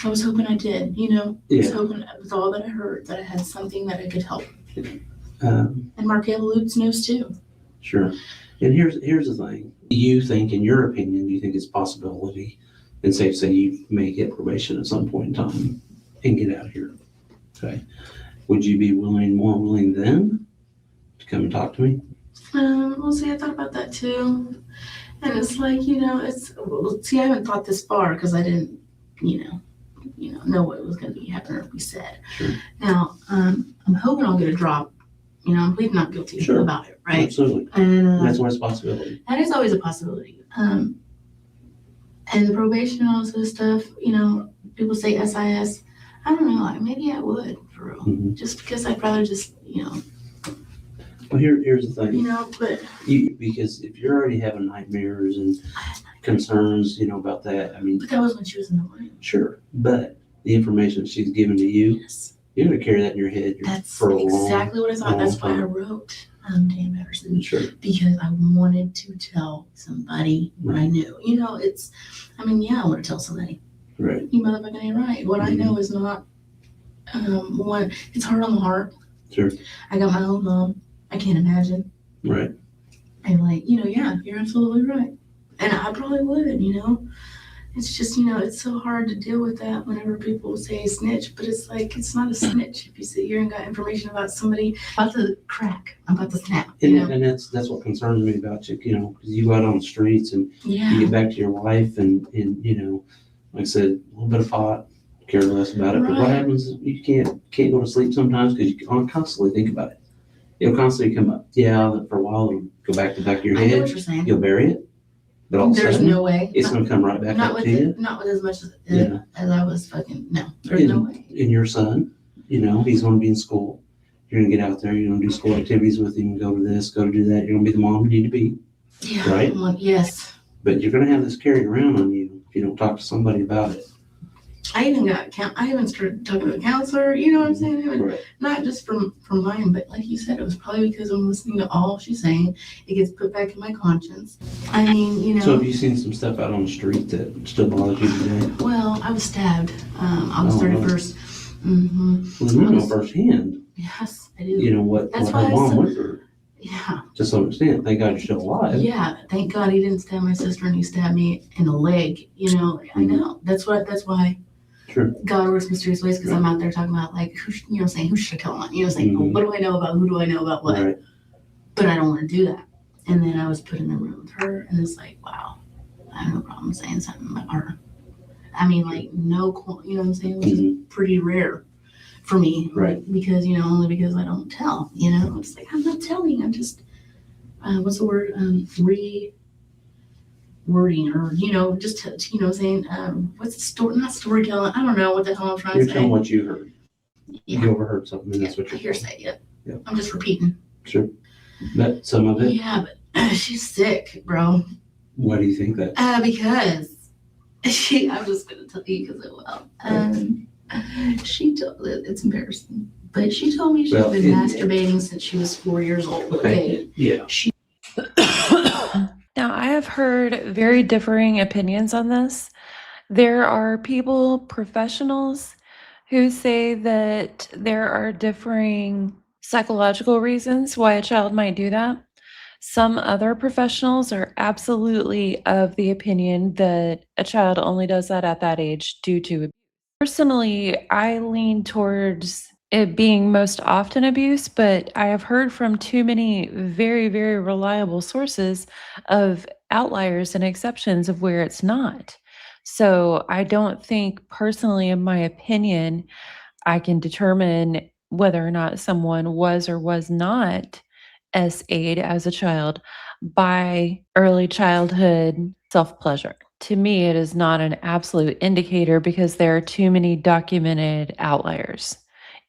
I was hoping I did. I was Yeah. hoping with all that I heard that I had something that I could help. Um, And Markel Lutz knows too. Sure. And here's the thing. Do you think, in your opinion, do you think it's a possibility, and say you may get probation at some point in time and get out of here? Okay. Would you be more willing then to come and talk to me? Well, see, I thought about that too. And it's like, I haven't thought this far because I didn't, know what was going to be happening or be said. Sure. Now, I'm hoping I'll get a drop. I'm pleading not guilty Sure. about it, right? Absolutely. And That's always a possibility. that is always a possibility. And the probation and all this other stuff, people say SIS. I don't know, like maybe I would, for real. Mhm. Just because I'd rather just, Well, here's the thing. but Because if you're already having nightmares and concerns, about that, I mean, that was when she was in the room. sure. But the information she's given to you, Yes. you're going to carry that in your head That's for a long, exactly what I thought. That's why I long wrote Dan Patterson, Sure. because I wanted to tell somebody what I knew. I want to tell somebody. Right. You motherfucking ain't right. What I know is not, it's hard on the heart. Sure. I got my own mom. I can't imagine. Right. And yeah, you're absolutely right. And I probably would, It's just, it's so hard to deal with that whenever people say snitch, but it's like, it's not a snitch if you sit here and got information about somebody about to crack, about to snap, And that's what concerns me about you, because you go out on the streets and you Yeah. get back to your life and like I said, a little bit of pot, care less about it. But what Right. happens is you can't go to sleep sometimes because you constantly think about it. It'll constantly come up. Yeah, for a while it'll go back to the back of your I know what head. you're saying. You'll bury it. But all of a There's sudden, no way. it's going to come right back Not up with to you. not with as much Yeah. as I was fucking, no. There's no way. And your son, he's going to be in school. You're going to get out there. You're going to do school activities with him, go to this, go to do that. You're going to be the mom you need to be. Yeah. Right? Yes. But you're going to have this carried around on you if you don't talk to somebody about it. I even started talking to a counselor, you know what I'm saying? Right. Not just from mine, but like you said, it was probably because I'm listening to all she's saying. It gets put back in my conscience. I mean, So have you seen some stuff out on the street that still bothers you today? Well, I was stabbed August Oh, 31st. Mm-hmm. Well, you know firsthand, Yes, I do. what That's her why I mom said- went through Yeah. to some extent. Thank God you're still alive. Yeah. Thank God he didn't stab my sister and he stabbed me in the leg. I know. That's why Sure. God works mysterious ways, because I'm out there talking about like who saying who should I tell on? Saying Mhm. what do I know about who do I know about what? Right. But I don't want to do that. And then I was put in the room with her, and it's like, wow, I have no problem saying something about her. I mean, like you know what I'm saying, which is pretty rare for me, Right. Because only because I don't tell. It's like I'm not telling. I'm just what's the word? Wording, or just saying what's the story, not storytelling, I don't know what the hell I'm trying You're to telling say. what you heard. Yeah. You overheard something, and that's what you're Hearsay. Yep. Yeah. I'm just repeating. Sure. But some of it, Yeah, but she's sick, bro. why do you think that? Because I'm just gonna tell you because it will. She told, it's embarrassing, but she told me she's Well, been masturbating since she was 4 years old. Okay. Yeah. Now, I have heard very differing opinions on this. There are people, professionals, who say that there are differing psychological reasons why a child might do that. Some other professionals are absolutely of the opinion that a child only does that at that age due to abuse. Personally, I lean towards it being most often abuse, but I have heard from too many very, very reliable sources of outliers and exceptions of where it's not. So I don't think personally, in my opinion, I can determine whether or not someone was or was not SA'd as a child by early childhood self pleasure. To me, it is not an absolute indicator because there are too many documented outliers,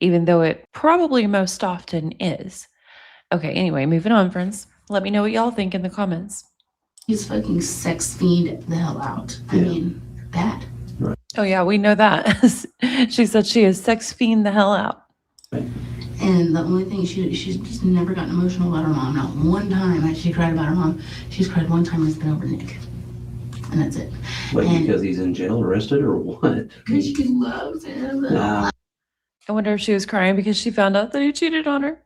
even though it probably most often is. Okay, anyway, moving on, friends. Let me know what y'all think in the comments. He's fucking sex fiend the hell out. I mean, bad. Oh, yeah, we know that. She said she is sex fiend the hell out. And the only thing she's just never gotten emotional about her mom. Not one time she cried about her mom. She's cried one time and it's been over Nick. And that's it. Like And because he's in jail, arrested, or what? because she loves him. Nah. I wonder if she was crying because she found out that he cheated on her.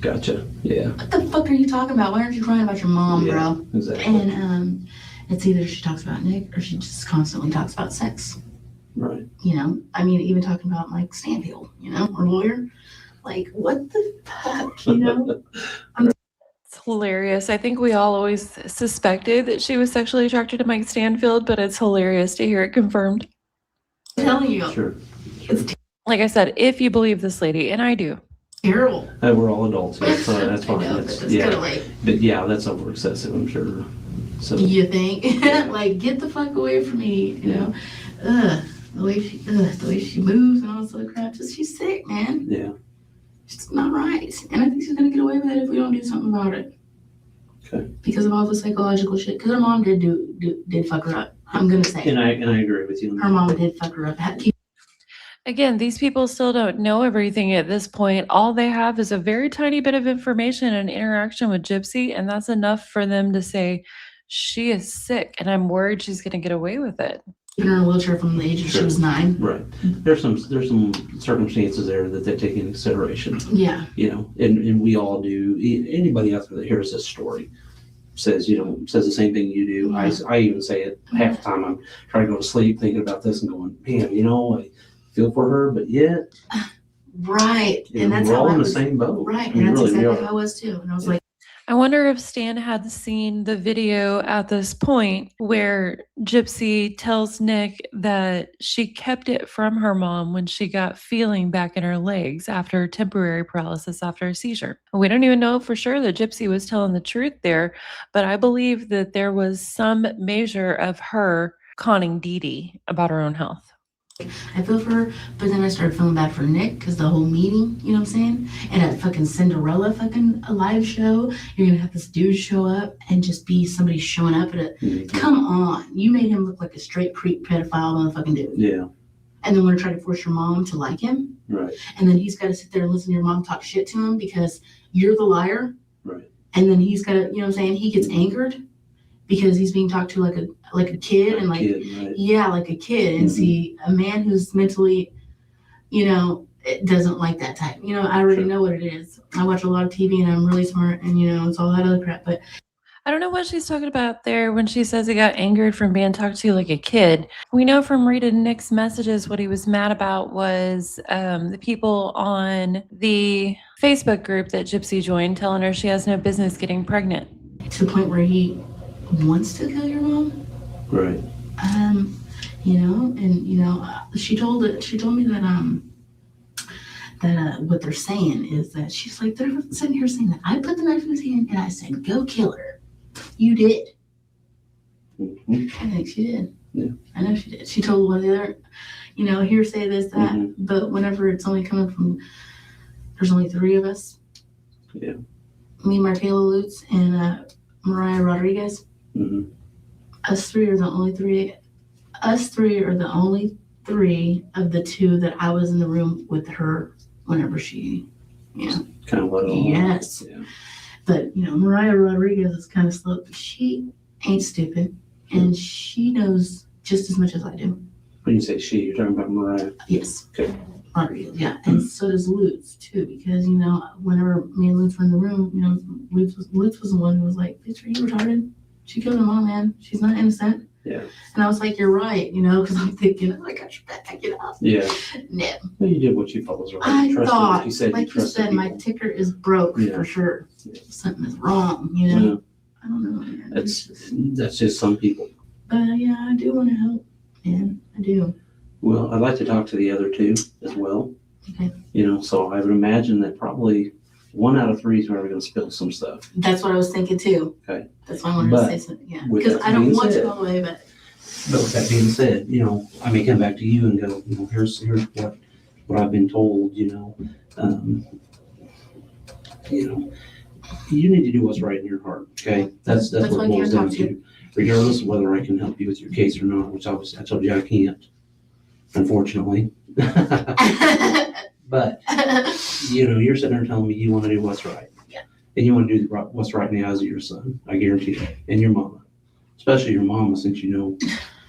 Gotcha. Yeah. What the fuck are you talking about? Why aren't you crying about your mom, Yeah, bro? exactly. And it's either she talks about Nick or she just constantly talks about sex. Right. You know, I mean, even talking about like Stanfield, you know, her lawyer. Like, what the fuck, you know? It's hilarious. I think we all always suspected that she was sexually attracted to Mike Stanfield, but it's hilarious to hear it confirmed. I'm telling you, Sure. it's Like I said, if you believe this lady, and I do. terrible. We're all adults. That's fine. That's I fine. know, but That's, it's yeah. kind of like, But yeah, that's over excessive, I'm sure. So you think? Like, get the fuck away from me, you know? The way she moves and all this other crap. Just, she's sick, man. yeah. It's not right. And I think she's gonna get away with it if we don't do something about it. Okay. Because of all the psychological shit. Because her mom did fuck her up. I'm gonna say And I agree with you. her mom did fuck her up. Again, these people still don't know everything at this point. All they have is a very tiny bit of information and interaction with Gypsy, and that's enough for them to say, she is sick, and I'm worried she's going to get away with it. Keeping her in a wheelchair from the age that she was 9. Right. There's some circumstances there that they take into consideration. Yeah. You know, and we all do. Anybody out there that hears this story says the same thing you do. Yeah. I even say it half the time. I'm trying to go to sleep thinking about this and going, man, I feel for her, but yet, Right. And that's we're how all I in the was. same boat. Right. I mean, And that's really, we exactly are. how I was too. And I was like, I wonder if Stan had seen the video at this point where Gypsy tells Nick that she kept it from her mom when she got feeling back in her legs after temporary paralysis after a seizure. We don't even know for sure that Gypsy was telling the truth there, but I believe that there was some measure of her conning Dee about her own health. I feel for her, but then I started feeling bad for Nick because the whole meeting, you know what I'm saying? And at fucking Cinderella fucking a live show, you're gonna have this dude show up and just be somebody showing up at a. Mhm. Come on, you made him look like a straight creep pedophile motherfucking dude. Yeah. And then want to try to force your mom to like him, Right. and then he's got to sit there and listen to your mom talk shit to him because you're the liar. Right. And then he's got to, you know what I'm saying? He gets angered because he's being talked to like a kid and like. Kid, right. Yeah, like a kid. And Mhm. see, a man who's mentally, it doesn't like that type. I already Sure. know what it is. I watch a lot of TV and I'm really smart and, it's all that other crap. But I don't know what she's talking about there when she says he got angered from being talked to like a kid. We know from reading Nick's messages what he was mad about was the people on the Facebook group that Gypsy joined telling her she has no business getting pregnant. to the point where he wants to kill your mom. Right. She told me that what they're saying is that she's like, they're sitting here saying that I put the knife in his hand and I said, go kill her. You did. Mhm. I think she did. Yeah. I know she did. She told one of the other, hearsay this, that, Mhm. but whenever it's only coming from, there's only 3 of us. Yeah. Me, Markayla Lutz, and Mariah Rodriguez. Mhm. Us 3 are the only 3 us three are the only three of the two that I was in the room with her whenever she, Kind of let it on. yes. Yeah. But, Mariah Rodriguez is kind of slow. She ain't stupid, and she knows just as much as I do. When you say she, you're talking about Mariah. Yes. Okay. Rodriguez, yeah. And so does Lutz, too, because, whenever me and Lutz were in the room, Lutz was the one who was like, bitch, are you retarded? She killed her mom, man. She's not innocent. Yeah. And I was like, you're right, because I'm thinking, I got your back, Yeah. No. Well, you did what you thought was right. I You trusted, thought, you said like you trusted said, my people. ticker is broke for sure. Yeah. Something is wrong, Yeah. I don't know, man. That's just some people. But yeah, I do want to help, man. I do. Well, I'd like to talk to the other two as well. Okay. So I would imagine that probably 1 out of 3 is where we're going to spill some stuff. That's what I was thinking too. Okay. That's why I wanted to say something. Yeah. with Because that I don't being want said- to all the way, but. But with that being said, I may come back to you and go, here's what I've been told, you need to do what's right in your heart, okay? That's That's what why it I boils can't down talk to to. Regardless of whether I can help you with your case or not, which obviously I told you I can't, unfortunately. But, you're sitting there telling me you want to do what's right. Yeah. And you want to do what's right in the eyes of your son, I guarantee you, and your mama. Especially your mama, since you know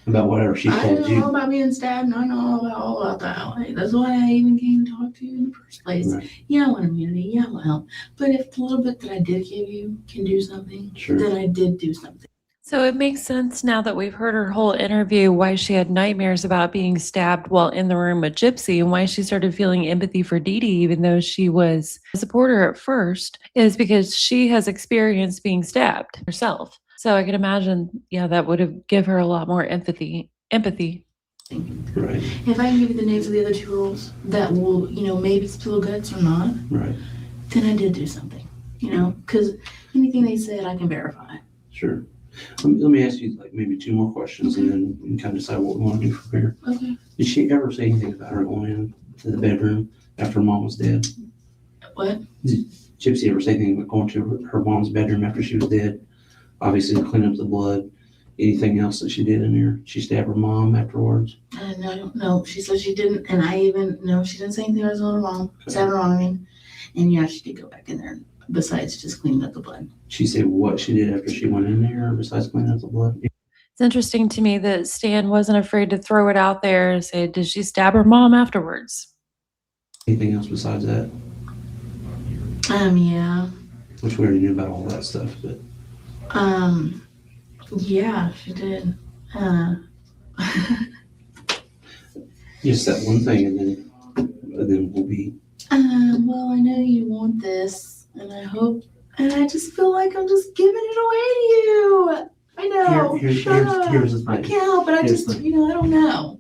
about whatever she I told know you. all about being stabbed, and I know all about that. Like, that's why I even came to talk to you in the first place. Right. Yeah, I want immunity. Yeah, I want help. But if the little bit that I did give you can do something, Sure. then I did do something. So it makes sense now that we've heard her whole interview why she had nightmares about being stabbed while in the room with Gypsy, and why she started feeling empathy for Dee Dee, even though she was a supporter at first, is because she has experienced being stabbed herself. So I can imagine, that would have give her a lot more empathy. Right, If I can give you the names of the other 2 girls that will, maybe spill guts or not, right, then I did do something, because anything they said, I can verify. sure. Let me ask you maybe 2 more questions, and then we can kind of decide what we want to do from here. Okay. Did she ever say anything about her going into the bedroom after mom was dead? What? Did Gypsy ever say anything about going to her mom's bedroom after she was dead? Obviously to clean up the blood. Anything else that she did in there? She stabbed her mom afterwards? No, she said she didn't, and she didn't say anything about her mom. Stabbed her mom, and yeah, she did go back in there, besides just cleaning up the blood. She said what she did after she went in there besides cleaning up the blood? It's interesting to me that Stan wasn't afraid to throw it out there and say, did she stab her mom afterwards? Anything else besides that? Yeah. Which we already knew about all that stuff, but. Yeah, she did. Just that one thing, and then we'll be. Well, I know you want this, and I just feel like I'm just giving it away to you. I know. Here's the I thing. can't help it. I Here's just, the I don't know.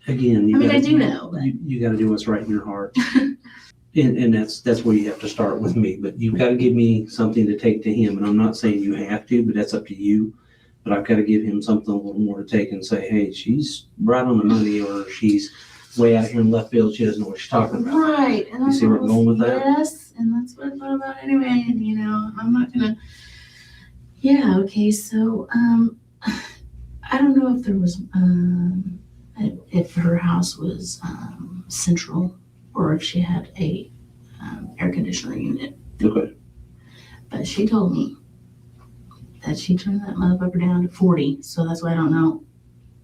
I do know, but- You got to do what's right in your heart, and that's where you have to start with me. But you've got to give me something to take to him, and I'm not saying you have to, but that's up to you. But I've got to give him something a little more to take and say, hey, she's right on the money, or she's way out here in left field. She doesn't know what she's talking about. Right. And You see where I'm going with that? Yes, and that's what I thought about anyway. And I'm not gonna. Yeah. Okay. So, I don't know if there was, if her house was central, or if she had a air conditioner unit. Okay. But she told me that she turned that motherfucker down to 40. So that's why I don't know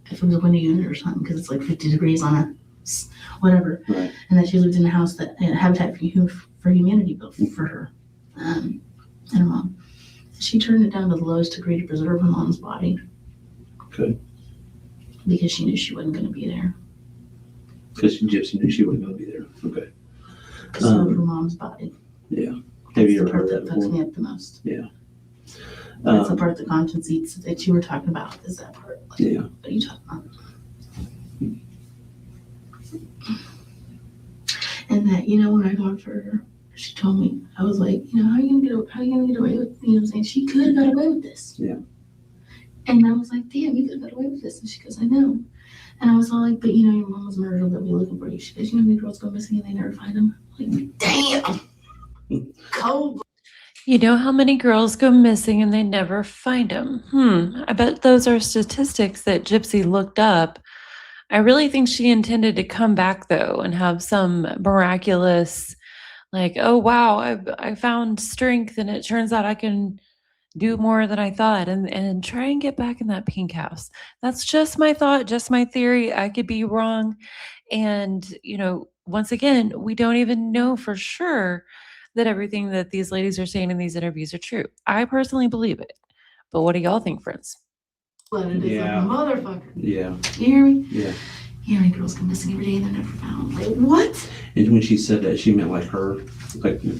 if it was a window unit or something, because it's like 50 degrees on a whatever. Right. And that she lived in a house that Habitat for Humanity built for her and her mom. She turned it down to the lowest degree to preserve her mom's body. Okay. Because she knew she wasn't going to be there. Because Gypsy knew she wasn't going to be there. Okay. Preserve her mom's body. Yeah. Have That's you the ever part heard that that fucks before? me up the most. Yeah. That's the part the conscience eats that you were talking about. Is that part? Like, Yeah. What are you talking about? And that, when I talked to her, she told me, I was like, how are you gonna get away with, what I'm saying? She could have got away with this. Yeah. And I was like, damn, you could have got away with this. And she goes, I know. And I was all like, but your mom was murdered, they'll be looking for you. She goes, how many girls go missing and they never find them? I'm like, damn. Cold. You know how many girls go missing and they never find them? I bet those are statistics that Gypsy looked up. I really think she intended to come back though and have some miraculous, like, oh wow, I found strength and it turns out I can do more than I thought and try and get back in that pink house. That's just my thought, just my theory. I could be wrong. And, once again, we don't even know for sure that everything that these ladies are saying in these interviews are true. I personally believe it. But what do y'all think, friends? Blooded is Yeah. like a motherfucker. Yeah. You hear me? Yeah. You know, girls go missing every day and they're never found. Like, what? And when she said that, she meant like her, like, and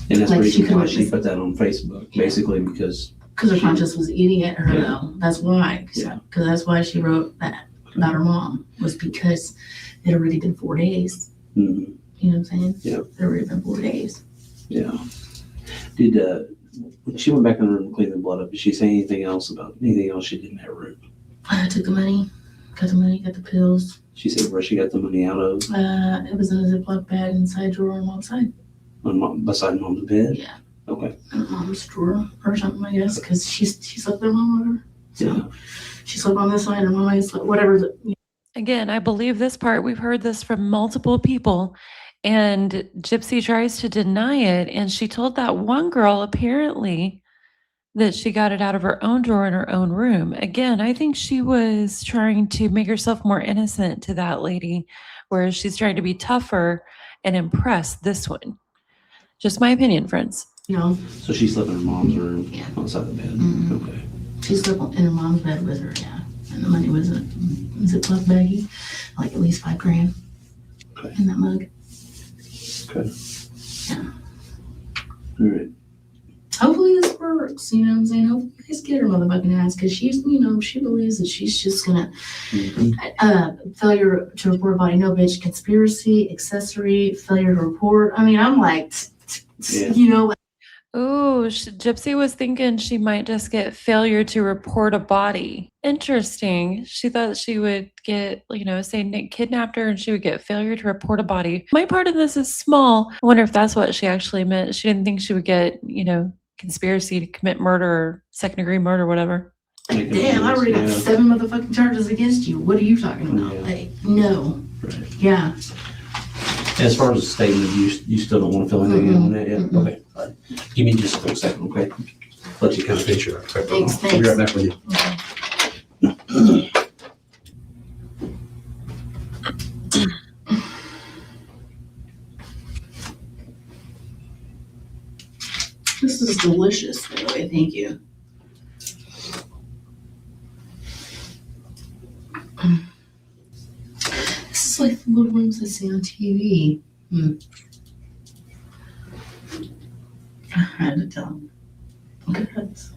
that's Like the she reason why could've she just- put that on Facebook, Yeah. basically because. Because her conscience was eating at her, Yeah. though. That's why. Yeah. Because that's why she wrote that about her mom, was because it had already been 4 days. Mhm. You know what I'm saying? Yeah. It had already been 4 days. Yeah. Did when she went back in the room and cleaned the blood up, did she say anything else about anything else she did in that room? I took the money, got the pills. She said where she got the money out of, It was in a Ziploc bag inside drawer on mom's side. beside mom's bed? Yeah. Okay. In mom's drawer or something, I guess, because she slept there, mom, whatever. So Yeah. she slept on this side, and mom, I slept, whatever. Again, I believe this part. We've heard this from multiple people, and Gypsy tries to deny it. And she told that one girl apparently that she got it out of her own drawer in her own room. Again, I think she was trying to make herself more innocent to that lady, whereas she's trying to be tougher and impress this one. Just my opinion, friends. So she slept in her mom's room Yeah. outside the bed? Mhm. Okay. She slept in her mom's bed with her, yeah. And the money was a Ziploc baggie, like at least $5,000 Okay. in that mug. Okay. Yeah. All right. Hopefully this works, you know what I'm saying? Hopefully you guys get her motherfucking ass, because she's, she believes that she's just gonna, Mhm. failure to report a body, no bitch, conspiracy, accessory, failure to report. I mean, I'm like, Yeah. Oh, Gypsy was thinking she might just get failure to report a body. Interesting. She thought she would get, say Nick kidnapped her and she would get failure to report a body. My part of this is small. I wonder if that's what she actually meant. She didn't think she would get, conspiracy to commit murder or second-degree murder, whatever. like, damn, I already got Yeah. 7 motherfucking charges against you. What are you talking about? Yeah. Like, no. Right. Yeah. As far as the statement, you still don't want to fill anything in on that yet? Mm-mm. Okay. All right. Give me just a quick second, okay? Let you kind of finish your. Thanks, I'll be right back with you. Okay. This is delicious, by the way. Thank you. This is like the little rooms I see on TV. I had to tell him. Look at this.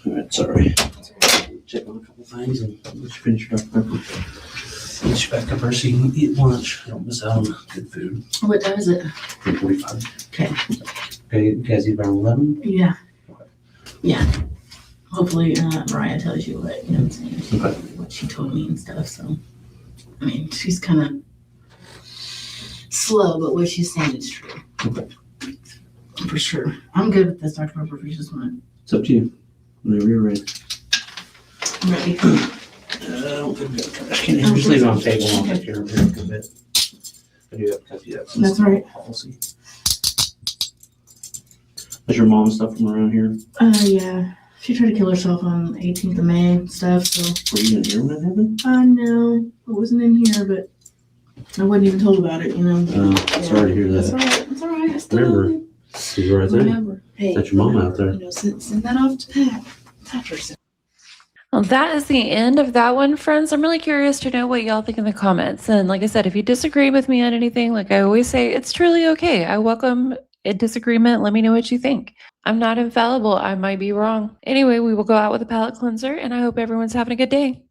All right, sorry. Check on a couple things and let you finish your Dr. Pepper. Get you back up there so you can eat lunch. Don't miss out on good food. What time is it? 3:45. Okay. Okay, you guys eat around 11? Yeah. Okay. Yeah. Hopefully, Mariah tells you what, I'm saying, Okay. what she told me and stuff. So, I mean, she's kind of slow, but what she's saying is true. Okay. For sure. I'm good with this, Dr. Pepper, if you just want. It's up to you. Whenever you're ready. I'm ready. I don't think I've got a trash can. Just leave it on the table and I'll take care of it in a good bit. I do have to cut you up. some That's all right. Policy. Is your mom stuff from around here? Yeah. She tried to kill herself on the 18th of May and stuff, so. Were you in here when that happened? No, I wasn't in here, but I wasn't even told about it, Sorry to hear That's that. all right. That's all right. I still Remember, love you. You were right there. Remember. Hey, That's your mom out there. Send that off to Pat. Patrick. Well, that is the end of that one, friends. I'm really curious to know what y'all think in the comments. And like I said, if you disagree with me on anything, like I always say, it's truly okay. I welcome a disagreement. Let me know what you think. I'm not infallible. I might be wrong. Anyway, we will go out with a palate cleanser, and I hope everyone's having a good day.